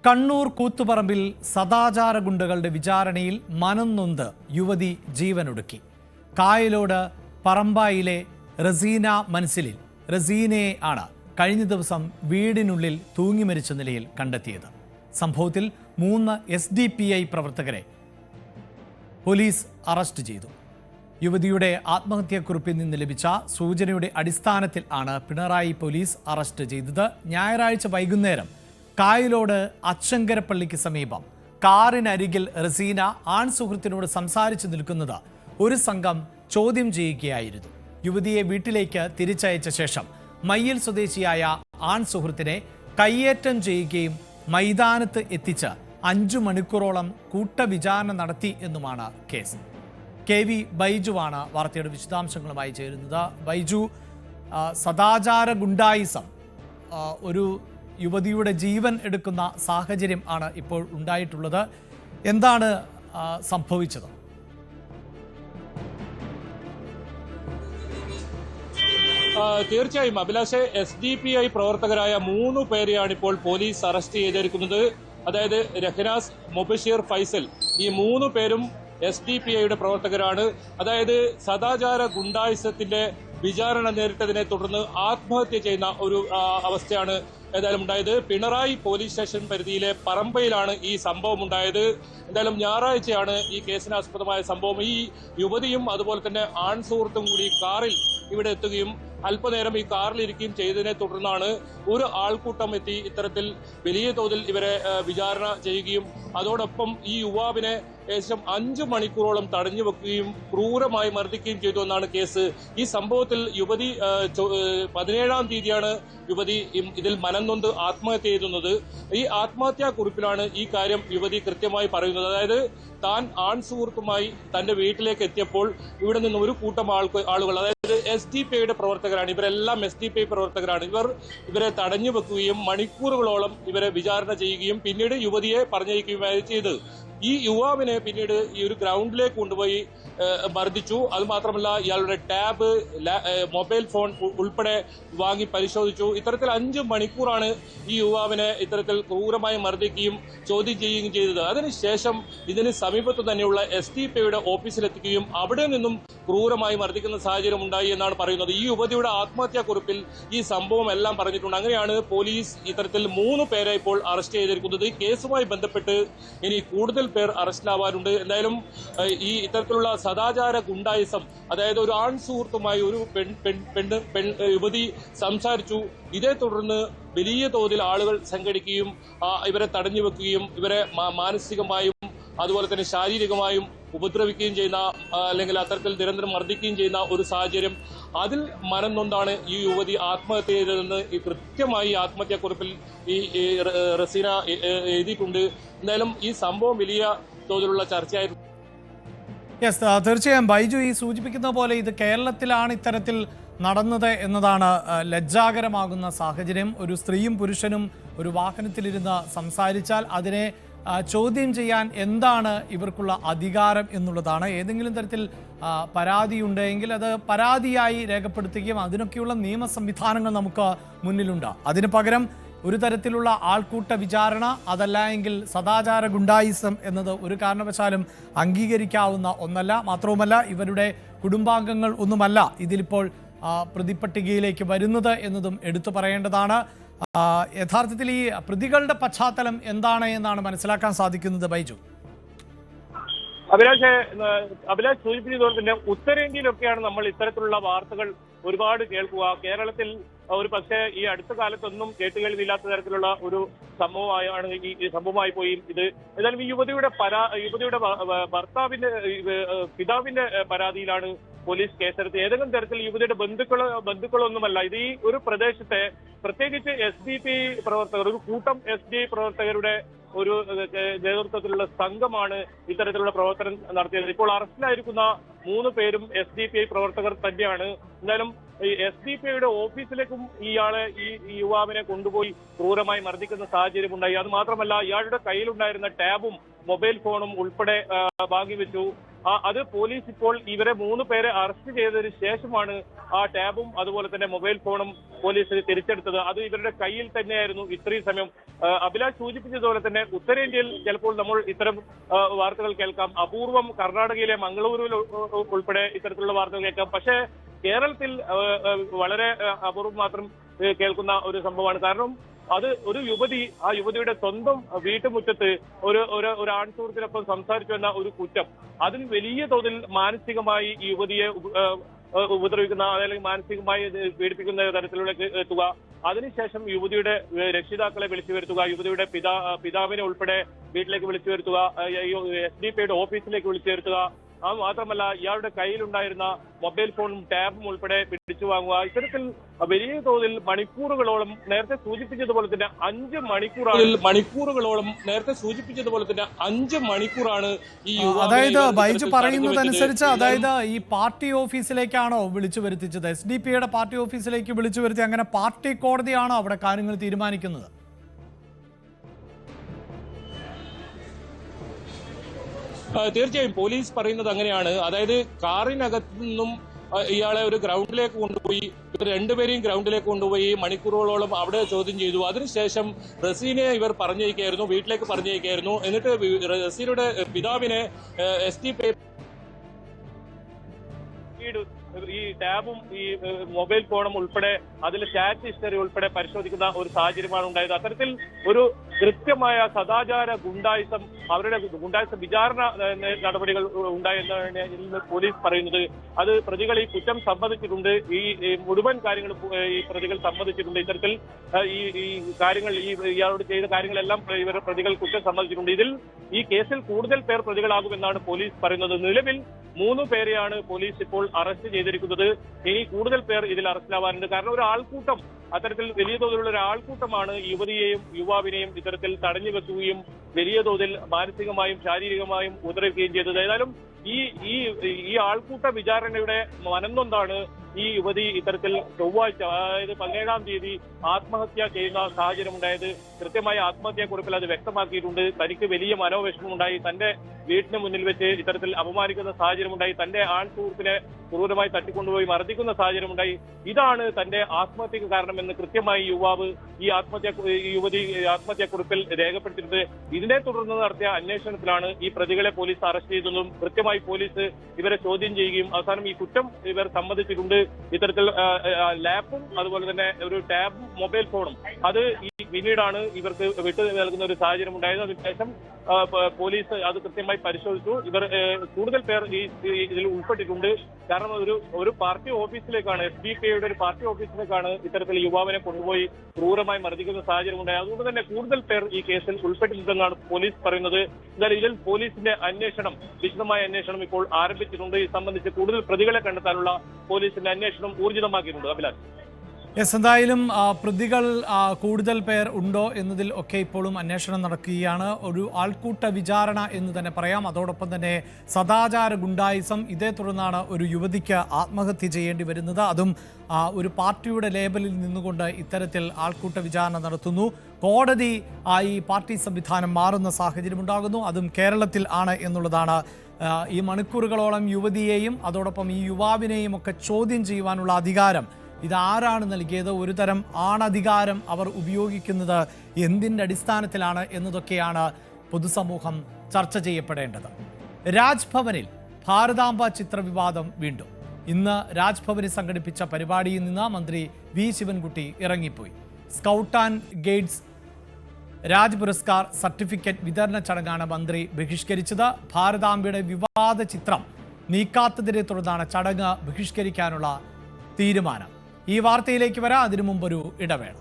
കണ്ണൂർ കൂത്തുപറമ്പിൽ സദാചാര ഗുണ്ടകളുടെ വിചാരണയിൽ മനം നൊന്ത് യുവതി ജീവനൊടുക്കി. കായലോട് പറമ്പായിലെ റസീന മൻസിലിൽ റസീനയെ ആണ് കഴിഞ്ഞ ദിവസം വീടിനുള്ളിൽ തൂങ്ങിമരിച്ച നിലയിൽ കണ്ടെത്തിയത്. സംഭവത്തിൽ 3 SDPI പ്രവർത്തകരെ പോലീസ് അറസ്റ്റ് ചെയ്തു. യുവതിയുടെ ആത്മഹത്യാക്കുറിപ്പിൽ നിന്ന് ലഭിച്ച സൂചനയുടെ അടിസ്ഥാനത്തിൽ ആണ് പിണറായി പോലീസ് അറസ്റ്റ് ചെയ്തത്. ഞായറാഴ്ച വൈകുന്നേരം കായലോട് അച്ചങ്കരപ്പള്ളിക്ക് സമീപം കാറിനരികിൽ റസീന ആൺ സുഹൃത്തിനോട് സംസാരിച്ചു നിൽക്കുന്നത് ഒരു സംഘം ചോദ്യം ചെയ്യുകയായിരുന്നു. യുവതിയെ വീട്ടിലേക്ക് തിരിച്ചയച്ച ശേഷം മയ്യിൽ സ്വദേശിയായ ആൺ സുഹൃത്തിനെ കയ്യേറ്റം ചെയ്യുകയും മൈതാനത്ത് എത്തിച്ച് 5 മണിക്കൂറോളം കൂട്ടവിചാരണ നടത്തി എന്നുമാണ് കേസ്. KV ബൈജുവാണ് വാർത്തയുടെ വിശദാംശങ്ങളുമായി ചേരുന്നത്. ബൈജു, സദാചാര ഗുണ്ടായിസം ഒരു യുവതിയുടെ ജീവൻ എടുക്കുന്ന സാഹചര്യം ആണ് ഇപ്പോൾ ഉണ്ടായിട്ടുള്ളത്. എന്താണ് സംഭവിച്ചത്? തീർച്ചയായും അഭിലാഷെ, SDPI പ്രവർത്തകരായ 3 പേരെയാണ് ഇപ്പോൾ പോലീസ് അറസ്റ്റ് ചെയ്തിരിക്കുന്നത്. അതായത് രഹ്നാസ്, മുബഷീർ, ഫൈസൽ, ഈ 3 പേരും SDPIയുടെ പ്രവർത്തകരാണ്. അതായത് സദാചാര ഗുണ്ടായിസത്തിന്റെ വിചാരണ നേരിട്ടതിനെ തുടർന്ന് ആത്മഹത്യ ചെയ്യുന്ന ഒരു അവസ്ഥയാണ് എന്തായാലും ഉണ്ടായത്. പിണറായി പോലീസ് സ്റ്റേഷൻ പരിധിയിലെ പറമ്പയിലാണ് ഈ സംഭവം ഉണ്ടായത്. എന്തായാലും ഞായറാഴ്ചയാണ് ഈ കേസിനാസ്പദമായ സംഭവം. ഈ യുവതിയും അതുപോലെ തന്നെ ആൺ സുഹൃത്തും കൂടി കാറിൽ ഇവിടെ എത്തുകയും അല്പനേരം ഈ കാറിലിരിക്കുകയും ചെയ്തതിനെ തുടർന്നാണ് ഒരു ആൾക്കൂട്ടം എത്തി ഇത്തരത്തിൽ വലിയ തോതിൽ ഇവരെ വിചാരണ ചെയ്യുകയും അതോടൊപ്പം ഈ യുവാവിനെ ഏകദേശം 5 മണിക്കൂറോളം തടഞ്ഞു വെക്കുകയും ക്രൂരമായി മർദ്ദിക്കുകയും ചെയ്തു എന്നാണ് കേസ്. ഈ സംഭവത്തിൽ യുവതി 17-ാം തീയതിയാണ് യുവതി ഇതിൽ മനംനൊന്ത് ആത്മഹത്യ ചെയ്യുന്നത്. ഈ ആത്മഹത്യാ കുറിപ്പിലാണ് ഈ കാര്യം യുവതി കൃത്യമായി പറയുന്നത്. അതായത് താൻ ആൺ സുഹൃത്തുമായി തന്റെ വീട്ടിലേക്ക് എത്തിയപ്പോൾ ഇവിടെ നിന്ന് ഒരു കൂട്ടം ആളുകൾ, അതായത് SDPIയുടെ പ്രവർത്തകരാണ്, ഇവരെല്ലാം SDPI പ്രവർത്തകരാണ്, ഇവരെ തടഞ്ഞു വെക്കുകയും മണിക്കൂറുകളോളം ഇവരെ വിചാരണ ചെയ്യുകയും പിന്നീട് യുവതിയെ പറഞ്ഞയക്കുകയുമായി ചെയ്തത്. ഈ യുവാവിനെ പിന്നീട് ഈ ഒരു ഗ്രൗണ്ടിലേക്ക് കൊണ്ടുപോയി മർദ്ദിച്ചു. അതുമാത്രമല്ല ഇയാളുടെ ടാബ്, മൊബൈൽ ഫോൺ ഉൾപ്പെടെ വാങ്ങി പരിശോധിച്ചു. ഇത്തരത്തിൽ 5 മണിക്കൂറാണ് ഈ യുവാവിനെ ഇത്തരത്തിൽ ക്രൂരമായി മർദ്ദിക്കുകയും ചോദ്യം ചെയ്യുകയും ചെയ്തത്. അതിനുശേഷം ഇതിന് സമീപത്ത് തന്നെയുള്ള SDPIയുടെ ഓഫീസിലെത്തിക്കുകയും അവിടെ നിന്നും ക്രൂരമായി മർദ്ദിക്കുന്ന സാഹചര്യം ഉണ്ടായി എന്നാണ് പറയുന്നത്. ഈ യുവതിയുടെ ആത്മഹത്യാ കുറിപ്പിൽ ഈ സംഭവം എല്ലാം പറഞ്ഞിട്ടുണ്ട്. അങ്ങനെയാണ് പോലീസ് ഇത്തരത്തിൽ 3 പേരെ ഇപ്പോൾ അറസ്റ്റ് ചെയ്തിരിക്കുന്നത്. കേസുമായി ബന്ധപ്പെട്ട് ഇനി കൂടുതൽ പേർ അറസ്റ്റിലാവാനുണ്ട്. എന്തായാലും ഈ ഇത്തരത്തിലുള്ള സദാചാര ഗുണ്ടായിസം, അതായത് ഒരു ആൺ സുഹൃത്തുമായി ഒരു യുവതി സംസാരിച്ചു, ഇതേ തുടർന്ന് വലിയ തോതിൽ ആളുകൾ സംഘടിക്കുകയും ഇവരെ തടഞ്ഞു വെക്കുകയും ഇവരെ മാനസികമായും അതുപോലെ തന്നെ ശാരീരികമായും ഉപദ്രവിക്കുകയും ചെയ്യുന്ന അല്ലെങ്കിൽ അത്തരത്തിൽ നിരന്തരം മർദ്ദിക്കുകയും ചെയ്യുന്ന ഒരു സാഹചര്യം, അതിൽ മനം നൊന്താണ് ഈ യുവതി ആത്മഹത്യ ചെയ്തതെന്ന് കൃത്യമായി ആത്മഹത്യാക്കുറിപ്പിൽ ഈ റസീന എഴുതിയിട്ടുണ്ട്. എന്തായാലും ഈ സംഭവം വലിയ തോതിലുള്ള ചർച്ചയായിരുന്നു. തീർച്ചയായും ബൈജു ഈ സൂചിപ്പിക്കുന്ന പോലെ ഇത് കേരളത്തിലാണ് ഇത്തരത്തിൽ നടന്നത് എന്നതാണ് ലജ്ജാകരമാകുന്ന സാഹചര്യം. ഒരു സ്ത്രീയും പുരുഷനും ഒരു വാഹനത്തിലിരുന്ന് സംസാരിച്ചാൽ അതിനെ ചോദ്യം ചെയ്യാൻ എന്താണ് ഇവർക്കുള്ള അധികാരം എന്നുള്ളതാണ്. ഏതെങ്കിലും തരത്തിൽ പരാതിയുണ്ടെങ്കിൽ അത് പരാതിയായി രേഖപ്പെടുത്തുകയും അതിനൊക്കെയുള്ള നിയമ സംവിധാനങ്ങൾ നമുക്ക് മുന്നിലുണ്ട്. അതിന് പകരം ഒരു തരത്തിലുള്ള ആൾക്കൂട്ട വിചാരണ, അതല്ല എങ്കിൽ സദാചാര ഗുണ്ടായിസം എന്നത് ഒരു കാരണവശാലും അംഗീകരിക്കാവുന്ന ഒന്നല്ല. മാത്രവുമല്ല ഇവരുടെ കുടുംബാംഗങ്ങൾ ഒന്നുമല്ല ഇതിലിപ്പോൾ പ്രതിപട്ടികയിലേക്ക് വരുന്നത് എന്നതും എടുത്തു പറയേണ്ടതാണ്. യഥാർത്ഥത്തിൽ ഈ പ്രതികളുടെ പശ്ചാത്തലം എന്താണ് എന്നാണ് മനസ്സിലാക്കാൻ സാധിക്കുന്നത് ബൈജു? അഭിലാഷ് സൂചിപ്പിച്ചതുപോലെ തന്നെ ഉത്തരേന്ത്യയിലൊക്കെയാണ് നമ്മൾ ഇത്തരത്തിലുള്ള വാർത്തകൾ ഒരുപാട് കേൾക്കുക. കേരളത്തിൽ ഒരു പക്ഷേ ഈ അടുത്ത കാലത്തൊന്നും കേട്ടുകേൾവില്ലാത്ത തരത്തിലുള്ള ഒരു സംഭവമായാണ് ഈ സംഭവമായി പോയി ഇത്. ഏതായാലും ഈ യുവതിയുടെ ഭർത്താവിന്റെ പിതാവിന്റെ പരാതിയിലാണ് പോലീസ് കേസെടുത്ത്. ഏതെങ്കിലും തരത്തിൽ യുവതിയുടെ ബന്ധുക്കളൊന്നുമല്ല. ഇത് ഈ ഒരു പ്രദേശത്തെ പ്രത്യേകിച്ച് SDPI പ്രവർത്തകർ, ഒരു കൂട്ടം SDPI പ്രവർത്തകരുടെ ഒരു നേതൃത്വത്തിലുള്ള സംഘമാണ് ഇത്തരത്തിലുള്ള പ്രവർത്തനം നടത്തിയത്. ഇപ്പോൾ അറസ്റ്റിലായിരിക്കുന്ന 3 പേരും SDPI പ്രവർത്തകർ തന്നെയാണ്. എന്തായാലും ഈ SDPIയുടെ ഓഫീസിലേക്കും ഈ യുവാവിനെ കൊണ്ടുപോയി ക്രൂരമായി മർദ്ദിക്കുന്ന സാഹചര്യം ഉണ്ടായി. അത് മാത്രമല്ല ഇയാളുടെ കയ്യിലുണ്ടായിരുന്ന ടാബും മൊബൈൽ ഫോണും ഉൾപ്പെടെ വാങ്ങിവെച്ചു. അത് പോലീസ് ഇപ്പോൾ ഇവരെ 3 പേരെ അറസ്റ്റ് ചെയ്തതിന് ശേഷമാണ് ആ ടാബും അതുപോലെ തന്നെ മൊബൈൽ ഫോണും പോലീസ് തിരിച്ചെടുത്തത്. അത് ഇവരുടെ കയ്യിൽ തന്നെയായിരുന്നു ഇത്രയും സമയം. അഭിലാഷ് സൂചിപ്പിച്ചതുപോലെ തന്നെ ഉത്തരേന്ത്യയിൽ ചിലപ്പോൾ നമ്മൾ ഇത്തരം വാർത്തകൾ കേൾക്കാം. അപൂർവം കർണാടകയിലെ മംഗളൂരുവിൽ ഉൾപ്പെടെ ഇത്തരത്തിലുള്ള വാർത്തകൾ കേൾക്കാം. പക്ഷേ കേരളത്തിൽ വളരെ അപൂർവം മാത്രം കേൾക്കുന്ന ഒരു സംഭവമാണ്. കാരണം അത് ഒരു യുവതി, ആ യുവതിയുടെ സ്വന്തം വീട്ടുമുറ്റത്ത് ഒരു ആൺസുഹൃത്തിനൊപ്പം സംസാരിച്ചു എന്ന ഒരു കുറ്റം, അതിൽ വലിയ തോതിൽ മാനസികമായി ഈ യുവതിയെ ഉപദ്രവിക്കുന്ന അല്ലെങ്കിൽ മാനസികമായി പീഡിപ്പിക്കുന്ന തരത്തിലുള്ള എത്തുക, അതിനുശേഷം യുവതിയുടെ രക്ഷിതാക്കളെ വിളിച്ചു വരുത്തുക, യുവതിയുടെ പിതാവിനെ ഉൾപ്പെടെ വീട്ടിലേക്ക് വിളിച്ചു വരുത്തുക, SDP ഓഫീസിലേക്ക് വിളിച്ചു വരുത്തുക, അത് മാത്രമല്ല ഇയാളുടെ കയ്യിലുണ്ടായിരുന്ന മൊബൈൽ ഫോണും ടാബും ഉൾപ്പെടെ പിടിച്ചു വാങ്ങുക. ഇത്തരത്തിൽ വലിയ തോതിൽ മണിക്കൂറുകളോളം നേരത്തെ സൂചിപ്പിച്ചതുപോലെ തന്നെ 5 മണിക്കൂറാണ് ഈ അതായത് ബൈജു പറയുന്നതനുസരിച്ച് അതായത് ഈ പാർട്ടി ഓഫീസിലേക്കാണോ വിളിച്ചു വരുത്തിച്ചത്? SDP പാർട്ടി ഓഫീസിലേക്ക് വിളിച്ചു വരുത്തി അങ്ങനെ പാർട്ടി കോടതിയാണോ അവിടെ കാര്യങ്ങൾ തീരുമാനിക്കുന്നത്? തീർച്ചയായും പോലീസ് പറയുന്നത് അങ്ങനെയാണ്. അതായത് കാറിനകത്ത് നിന്നും ഇയാളെ ഒരു ഗ്രൗണ്ടിലേക്ക് കൊണ്ടുപോയി, ഇവർ രണ്ടുപേരെയും ഗ്രൗണ്ടിലേക്ക് കൊണ്ടുപോയി മണിക്കൂറുകളോളം അവിടെ ചോദ്യം ചെയ്തു. അതിനുശേഷം റസീനെ ഇവർ പറഞ്ഞയക്കായിരുന്നു, വീട്ടിലേക്ക് പറഞ്ഞയക്കായിരുന്നു. എന്നിട്ട് റസീനയുടെ പിതാവിനെ SDP ഈ ടാബും ഈ മൊബൈൽ ഫോണും ഉൾപ്പെടെ അതിൽ ചാറ്റ് ഹിസ്റ്ററി ഉൾപ്പെടെ പരിശോധിക്കുന്ന ഒരു സാഹചര്യമാണ് ഉണ്ടായത്. അത്തരത്തിൽ ഒരു കൃത്യമായ സദാചാര ഗുണ്ടായിസം, അവരുടെ ഗുണ്ടായിസ വിചാരണ നടപടികൾ ഉണ്ടായെന്നാണ് പോലീസ് പറയുന്നത്. അത് പ്രതികൾ ഈ കുറ്റം സമ്മതിച്ചിട്ടുണ്ട്, ഈ മുഴുവൻ കാര്യങ്ങളും ഈ പ്രതികൾ സമ്മതിച്ചിട്ടുണ്ട്. ഇത്തരത്തിൽ ഈ കാര്യങ്ങൾ ഇയാളോട് ചെയ്ത കാര്യങ്ങളെല്ലാം ഇവരുടെ പ്രതികൾ കുറ്റം സമ്മതിച്ചിട്ടുണ്ട്. ഇതിൽ ഈ കേസിൽ കൂടുതൽ പേർ പ്രതികളാകുമെന്നാണ് പോലീസ് പറയുന്നത്. നിലവിൽ 3 പേരെയാണ് പോലീസ് ഇപ്പോൾ അറസ്റ്റ് ചെയ്തിരിക്കുന്നത്. ഇനി കൂടുതൽ പേർ ഇതിൽ അറസ്റ്റിലാവാനുണ്ട്. കാരണം ഒരു ആൾക്കൂട്ടം, അത്തരത്തിൽ വലിയ തോതിലുള്ള ഒരു ആൾക്കൂട്ടമാണ് യുവതിയെയും യുവാവിനെയും ഇത്തരത്തിൽ തടഞ്ഞു വെക്കുകയും വലിയ തോതിൽ മാനസികമായും ശാരീരികമായും ഉപദ്രവിക്കുകയും ചെയ്തത്. ഏതായാലും ഈ ആൾക്കൂട്ട വിചാരണയുടെ മനംനൊന്താണ് ഈ യുവതി ഇത്തരത്തിൽ ചൊവ്വാഴ്ച, അതായത് 17-ാം തീയതി ആത്മഹത്യ ചെയ്യുന്ന സാഹചര്യം ഉണ്ടായത്. കൃത്യമായ ആത്മഹത്യാക്കുറിപ്പിൽ അത് വ്യക്തമാക്കിയിട്ടുണ്ട്. തനിക്ക് വലിയ മനോവിഷമമുണ്ടായി, തന്റെ വീട്ടിന് മുന്നിൽ വെച്ച് ഇത്തരത്തിൽ അപമാനിക്കുന്ന സാഹചര്യമുണ്ടായി, തന്റെ ആൺ സുഹൃത്തിനെ ക്രൂരമായി തട്ടിക്കൊണ്ടുപോയി മർദ്ദിക്കുന്ന സാഹചര്യമുണ്ടായി. ഇതാണ് തന്റെ ആത്മഹത്യക്ക് കാരണമെന്ന് കൃത്യമായി യുവതി ആത്മഹത്യാക്കുറിപ്പിൽ രേഖപ്പെടുത്തിയിട്ടുണ്ട്. ഇതിനെ തുടർന്ന് നടത്തിയ അന്വേഷണത്തിലാണ് ഈ പ്രതികളെ പോലീസ് അറസ്റ്റ് ചെയ്തതും കൃത്യമായി പോലീസ് ഇവരെ ചോദ്യം ചെയ്യുകയും അവസാനം ഈ കുറ്റം ഇവർ സമ്മതിച്ചിട്ടുണ്ട്. ഇത്തരത്തിൽ ലാപ്പും അതുപോലെ തന്നെ ഒരു ടാബും മൊബൈൽ ഫോണും അത് പിന്നീടാണ് ഇവർക്ക് വിട്ടു നൽകുന്ന ഒരു സാഹചര്യം ഉണ്ടായത്. അതിനുശേഷം പോലീസ് അത് കൃത്യമായി പരിശോധിച്ചു. ഇവർ കൂടുതൽ പേർ ഇതിൽ ഉൾപ്പെട്ടിട്ടുണ്ട്. കാരണം ഒരു പാർട്ടി ഓഫീസിലേക്കാണ്, SDP ഒരു പാർട്ടി ഓഫീസിലേക്കാണ് ഇത്തരത്തിൽ യുവാവിനെ കൊണ്ടുപോയി ക്രൂരമായി മർദ്ദിക്കുന്ന സാഹചര്യം ഉണ്ടായത്. അതുകൊണ്ട് തന്നെ കൂടുതൽ പേർ ഈ കേസിൽ ഉൾപ്പെട്ടിട്ടുണ്ടെന്നാണ് പോലീസ് പറയുന്നത്. എന്തായാലും ഇതിൽ പോലീസിന്റെ വിശദമായ അന്വേഷണം ഇപ്പോൾ ആരംഭിച്ചിട്ടുണ്ട്. ഇത് സംബന്ധിച്ച് കൂടുതൽ പ്രതികളെ കണ്ടെത്താനുള്ള പോലീസിന്റെ അന്വേഷണം ഊർജിതമാക്കിയിട്ടുണ്ട്. അഭിലാഷ്. എന്തായാലും പ്രതികൾ കൂടുതൽ പേർ ഉണ്ടോ എന്നതിൽ ഒക്കെ ഇപ്പോഴും അന്വേഷണം നടക്കുകയാണ്. ഒരു ആൾക്കൂട്ട വിചാരണ എന്ന് തന്നെ പറയാം. അതോടൊപ്പം തന്നെ സദാചാര ഗുണ്ടായിസം, ഇതേ തുടർന്നാണ് ഒരു യുവതിക്ക് ആത്മഹത്യ ചെയ്യേണ്ടി വരുന്നത്. അതും ഒരു പാർട്ടിയുടെ ലേബലിൽ നിന്നുകൊണ്ട് ഇത്തരത്തിൽ ആൾക്കൂട്ട വിചാരണ നടത്തുന്നു. കോടതി ഈ പാർട്ടി സംവിധാനം മാറുന്ന സാഹചര്യം ഉണ്ടാകുന്നു. അതും കേരളത്തിൽ ആണ് എന്നുള്ളതാണ്. ഈ മണിക്കൂറുകളോളം യുവതിയെയും അതോടൊപ്പം ഈ യുവാവിനെയും ഒക്കെ ചോദ്യം ചെയ്യുവാനുള്ള അധികാരം ഇതാരാണ് നൽകിയത്? ഒരു തരം ആണധികാരം അവർ ഉപയോഗിക്കുന്നത് എന്തിൻ്റെ അടിസ്ഥാനത്തിലാണ് എന്നതൊക്കെയാണ് പൊതുസമൂഹം ചർച്ച ചെയ്യപ്പെടേണ്ടത്. രാജ്ഭവനിൽ ഭാരതാംബ ചിത്രവിവാദം വീണ്ടും. ഇന്ന് രാജ്ഭവനിൽ സംഘടിപ്പിച്ച പരിപാടിയിൽ നിന്ന് മന്ത്രി വി ശിവൻകുട്ടി ഇറങ്ങിപ്പോയി. Scout and guides Raj Puraskar certificate വിതരണ ചടങ്ങാണ് മന്ത്രി ബഹിഷ്കരിച്ചത്. ഭാരതാംബയുടെ വിവാദ ചിത്രം നീക്കാത്തതിനെ തുടർന്നാണ് ചടങ്ങ് ബഹിഷ്കരിക്കാനുള്ള തീരുമാനം. ഈ വാർത്തയിലേക്ക് വരാം, അതിനു മുമ്പൊരു ഇടവേള.